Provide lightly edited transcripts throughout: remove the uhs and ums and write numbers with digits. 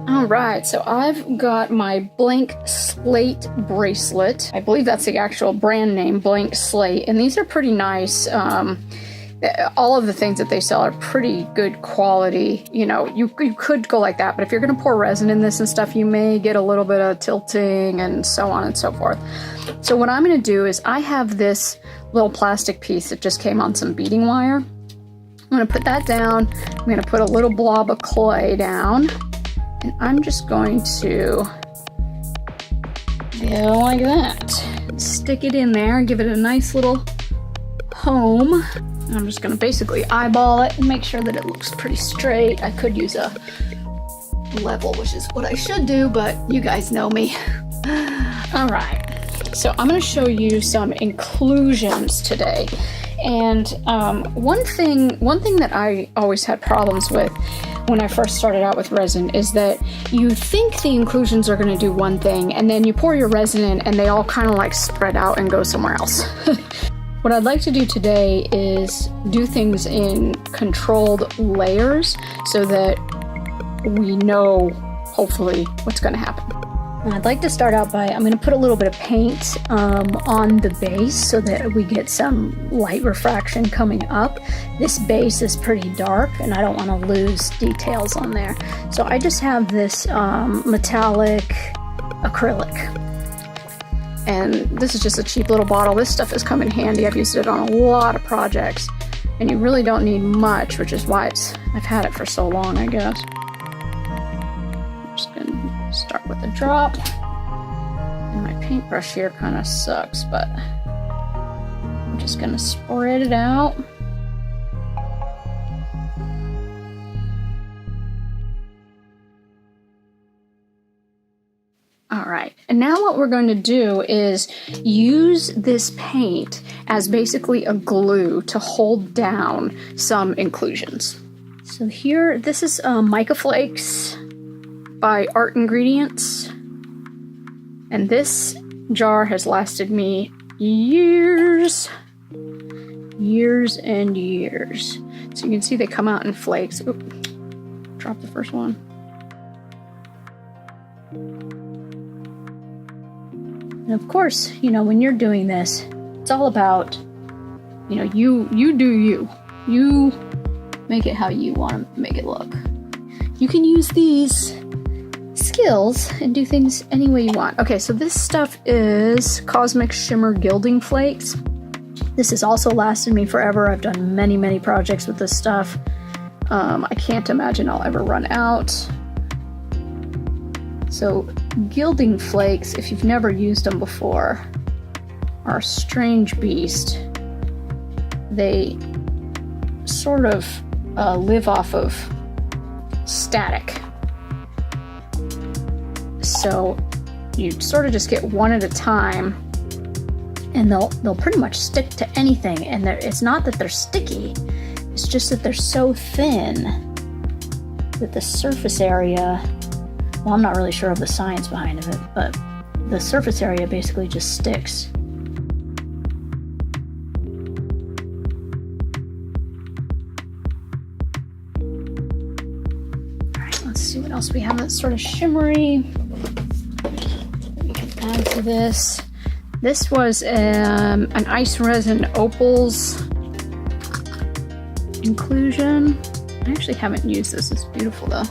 All right, so I've got my blank slate bracelet. I believe that's the actual brand name, blank slate, and these are pretty nice. All of the things that they sell are pretty good quality. You know, you could go like that, but if you're going to pour resin in this and stuff, you may get a little bit of tilting and so on and so forth. So what I'm going to do is I have this little plastic piece that just came on some beading wire. I'm going to put that down. I'm going to put a little blob of clay down. And I'm just going to go like that. Stick it in there, give it a nice little home. And I'm just going to basically eyeball it and make sure that it looks pretty straight. I could use a level, which is what I should do, but you guys know me. All right, so I'm going to show you some inclusions today. And one thing that I always had problems with when I first started out with resin is that you think the inclusions are going to do one thing, and then you pour your resin in and they all kind of like spread out and go somewhere else. What I'd like to do today is do things in controlled layers so that we know, hopefully, what's going to happen. And I'd like to start out by, I'm going to put a little bit of paint on the base so that we get some light refraction coming up. This base is pretty dark and I don't want to lose details on there. So I just have this metallic acrylic. And this is just a cheap little bottle. This stuff has come in handy. I've used it on a lot of projects. And you really don't need much, which is why I've had it for so long, I guess. I'm just going to start with a drop. And my paintbrush here kind of sucks, but I'm just going to spread it out. All right, and now what we're going to do is use this paint as basically a glue to hold down some inclusions. So here, this is Mica Flakes by Art Ingredients, and this jar has lasted me years and years. So you can see they come out in flakes. Oop, drop the first one. And of course, you know, when you're doing this, it's all about, you know, you do you. You make it how you want to make it look. You can use these skills and do things any way you want. Okay, so this stuff is Cosmic Shimmer Gilding Flakes. This has also lasted me forever. I've done many projects with this stuff. I can't imagine I'll ever run out. So gilding flakes, if you've never used them before, are a strange beast. They sort of live off of static. So you sort of just get one at a time, and they'll pretty much stick to anything. And it's not that they're sticky, it's just that they're so thin that the surface area, well, I'm not really sure of the science behind it, but the surface area basically just sticks. All right, let's see what else we have that's sort of shimmery. We can add to this. This was an ice resin opals inclusion. I actually haven't used this. It's beautiful though.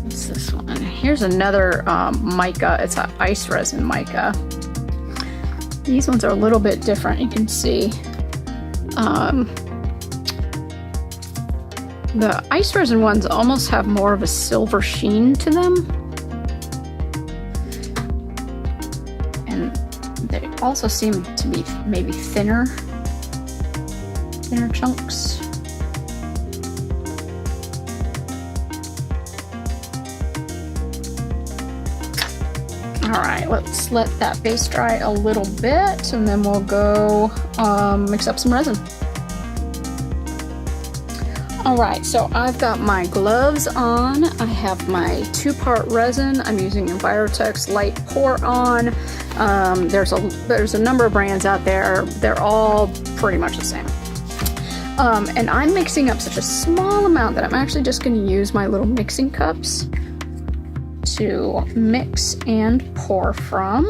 What's this one? Here's another mica. It's an ice resin mica. These ones are a little bit different. You can see the ice resin ones almost have more of a silver sheen to them. And they also seem to be maybe thinner chunks. All right, let's let that base dry a little bit and then we'll go mix up some resin. Alright, so I've got my gloves on. I have my 2-part resin. I'm using Envirotex Light Pour On. There's a number of brands out there. They're all pretty much the same. And I'm mixing up such a small amount that I'm actually just going to use my little mixing cups to mix and pour from.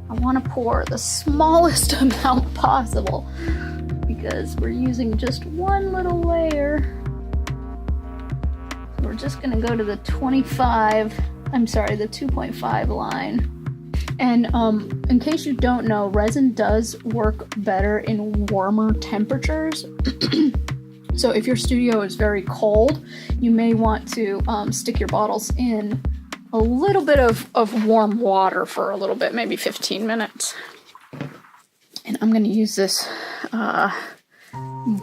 I want to pour the smallest amount possible because we're using just one little layer. So we're just going to go to the 2.5 line. And in case you don't know, resin does work better in warmer temperatures. So if your studio is very cold, you may want to stick your bottles in a little bit of warm water for a little bit, maybe 15 minutes. And I'm going to use this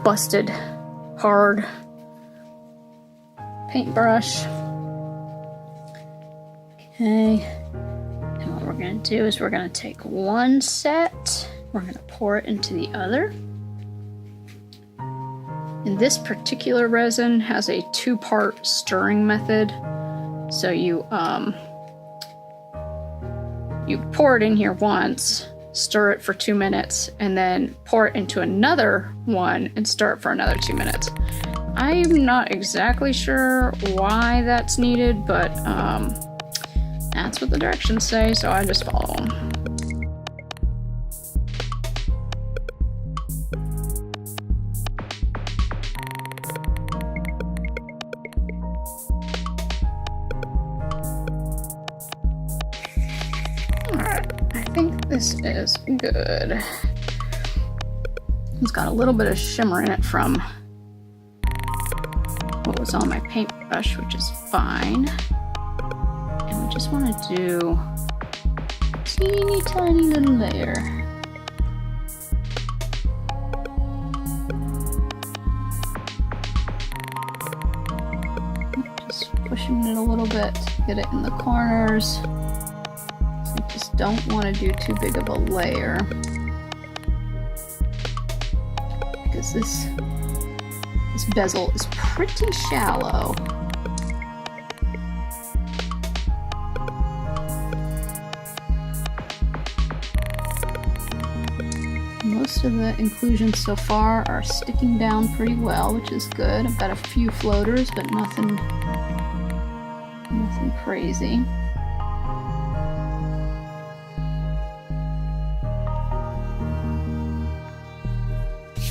busted hard paintbrush. Okay. And what we're going to do is we're going to take one set, we're going to pour it into the other. And this particular resin has a 2-part stirring method. So you pour it in here once, stir it for 2 minutes, and then pour it into another one and stir it for another 2 minutes. I'm not exactly sure why that's needed, but that's what the directions say, so I just follow them. Alright, I think this is good. It's got a little bit of shimmer in it from what was on my paintbrush, which is fine. And we just want to do a teeny tiny little layer. Just pushing it a little bit to get it in the corners. So you just don't want to do too big of a layer, because this bezel is pretty shallow. Most of the inclusions so far are sticking down pretty well, which is good. I've got a few floaters, but nothing crazy.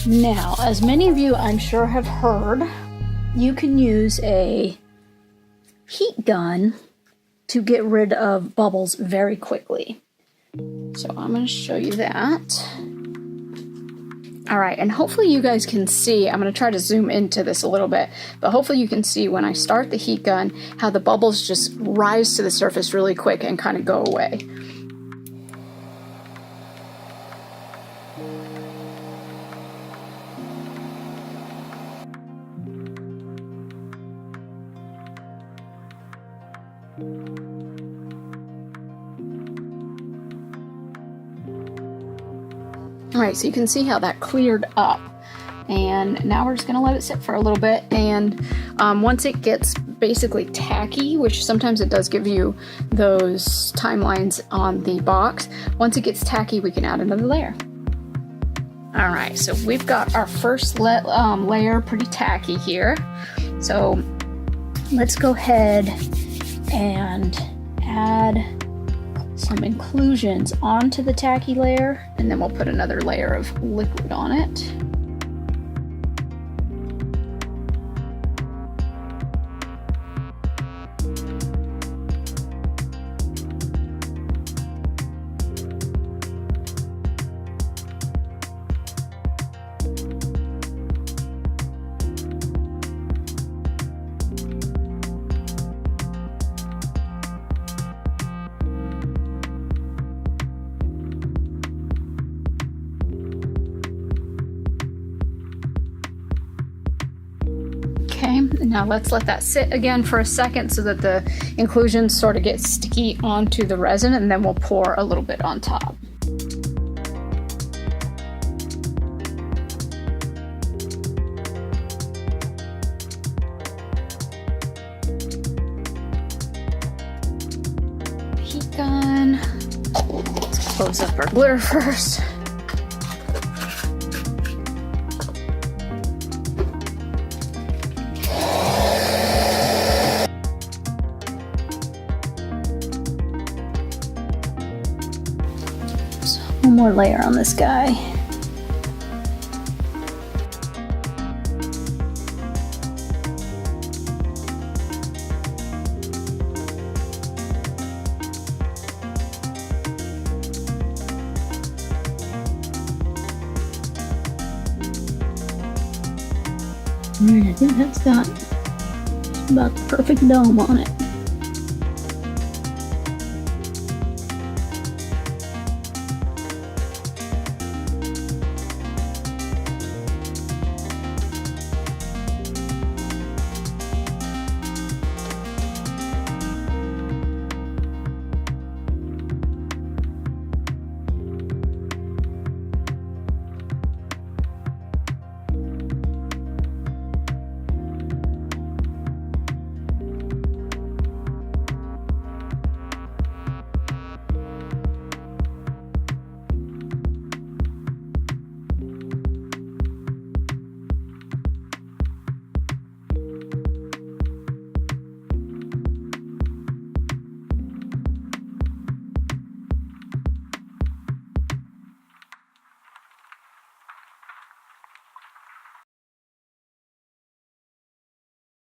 Now, as many of you I'm sure have heard, you can use a heat gun to get rid of bubbles very quickly. So I'm going to show you that. Alright, and hopefully you guys can see, I'm going to try to zoom into this a little bit, but hopefully you can see when I start the heat gun how the bubbles just rise to the surface really quick and kind of go away. Alright, so you can see how that cleared up, and now we're just going to let it sit for a little bit, and once it gets basically tacky, which sometimes it does give you those timelines on the box, once it gets tacky we can add another layer. Alright, so we've got our first layer pretty tacky here, so let's go ahead and add some inclusions onto the tacky layer, and then we'll put another layer of liquid on it. Now let's let that sit again for a second so that the inclusions sort of get sticky onto the resin, and then we'll pour a little bit on top. Heat gun. Let's close up our glitter first. One more layer on this guy. Alright, I think that's got about the perfect dome on it.